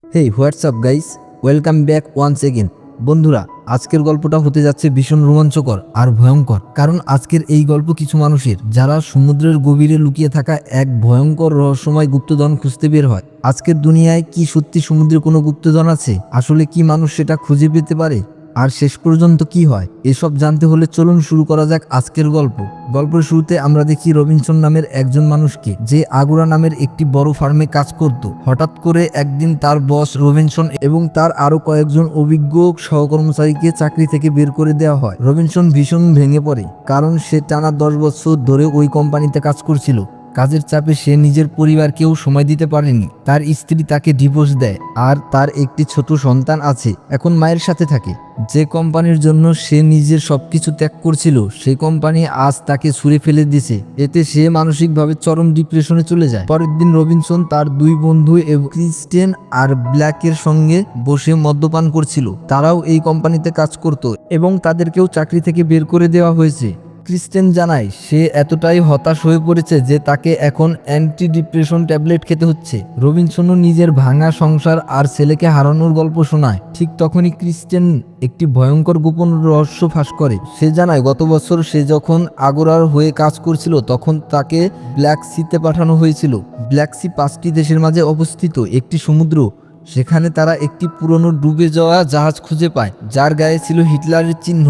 হেই WhatsApp guys, welcome back once again. বন্ধুরা, আজকের গল্পটা হতে যাচ্ছে ভীষণ রোমাঞ্চকর আর ভয়ঙ্কর। কারণ আজকের এই গল্প কিছু মানুষের যারা সমুদ্রের গভীরে লুকিয়ে থাকা এক ভয়ঙ্কর রহস্যময় গুপ্তধন খুঁজতে বের হয়। আজকের দুনিয়ায় কি সত্যি সমুদ্রে কোনো গুপ্তধন আছে? আসলে কি মানুষ সেটা খুঁজে পেতে পারে? আর শেষ পর্যন্ত কি হয়? এসব জানতে হলে চলুন শুরু করা যাক আজকের গল্প। গল্পের শুরুতে আমরা দেখি রবিনসন নামের একজন মানুষকে, যে আগুরা নামের একটি বড় ফার্মে কাজ করত। হঠাৎ করে একদিন তার বস রবিনসন এবং তার আরো কয়েকজন অভিজ্ঞ সহকর্মচারীকে চাকরি থেকে বের করে দেওয়া হয়। রবিনসন ভীষণ ভেঙে পড়ে, কারণ সে টানা 10 বছর ধরে ওই কোম্পানিতে কাজ করছিল। কাজের চাপে সে নিজের পরিবারকেও সময় দিতে পারেনি। তার স্ত্রী তাকে ডিভোর্স দেয় আর তার একটি ছোট সন্তান আছে, এখন মায়ের সাথে থাকে। যে কোম্পানির জন্য সে নিজের সবকিছু ত্যাগ করছিল, সেই কোম্পানি আজ তাকে ছুঁড়ে ফেলে দিয়েছে। এতে সে মানসিকভাবে চরম ডিপ্রেশনে চলে যায়। পরের দিন রবিনসন তার দুই বন্ধু এবং ক্রিস্টেন আর ব্ল্যাকের সঙ্গে বসে মদ্যপান করছিল। তারাও এই কোম্পানিতে কাজ করত এবং তাদেরকেও চাকরি থেকে বের করে দেওয়া হয়েছে। ক্রিস্টেন জানায় সে এতটাই হতাশ হয়ে পড়েছে যে তাকে এখন অ্যান্টি ডিপ্রেশন ট্যাবলেট খেতে হচ্ছে। রবিনসনও নিজের ভাঙা সংসার আর ছেলেকে হারানোর গল্প শোনায়। ঠিক তখনই ক্রিস্টেন একটি ভয়ঙ্কর গোপন রহস্য ফাঁস করে। সে জানায় গত বছর সে যখন আগোরার হয়ে কাজ করছিল তখন তাকে ব্ল্যাক সিতে পাঠানো হয়েছিল। ব্ল্যাক সি 5টি দেশের মাঝে অবস্থিত একটি সমুদ্র। সেখানে তারা একটি পুরনো ডুবে যাওয়া জাহাজ খুঁজে পায়, যার গায়ে ছিল হিটলারের চিহ্ন।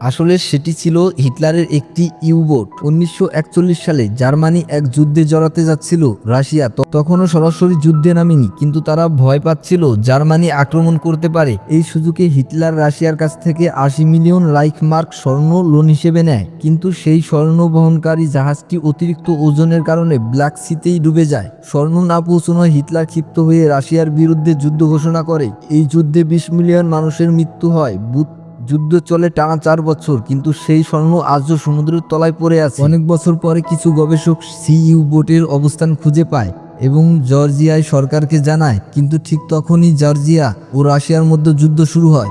আসলে সেটি ছিল হিটলারের একটি ইউবোট। 1941 সালে জার্মানি এক যুদ্ধে জড়াতে যাচ্ছিল রাশিয়া তখনও সরাসরি যুদ্ধে নামেনি, কিন্তু তারা ভয় পাচ্ছিল জার্মানি আক্রমণ করতে পারে। এই সুযোগে হিটলার রাশিয়ার কাছ থেকে 80 মিলিয়ন রাইখমার্ক স্বর্ণ লোন হিসেবে নেয়, কিন্তু সেই স্বর্ণ বহনকারী জাহাজটি অতিরিক্ত ওজনের কারণে ব্ল্যাক সিতেই ডুবে যায়। স্বর্ণ না পৌঁছানোয় হিটলার ক্ষিপ্ত হয়ে রাশিয়ার বিরুদ্ধে যুদ্ধ ঘোষণা করে। এই যুদ্ধে 20 মিলিয়ন মানুষের মৃত্যু হয়। যুদ্ধ চলে টানা 4 বছর, কিন্তু সেই স্বর্ণ আজও সমুদ্রের তলায় পড়ে আছে। অনেক বছর পরে কিছু গবেষক সি ইউবোটের অবস্থান খুঁজে পায় এবং জর্জিয়ায় সরকারকে জানায়, কিন্তু ঠিক তখনই জর্জিয়া ও রাশিয়ার মধ্যে যুদ্ধ শুরু হয়।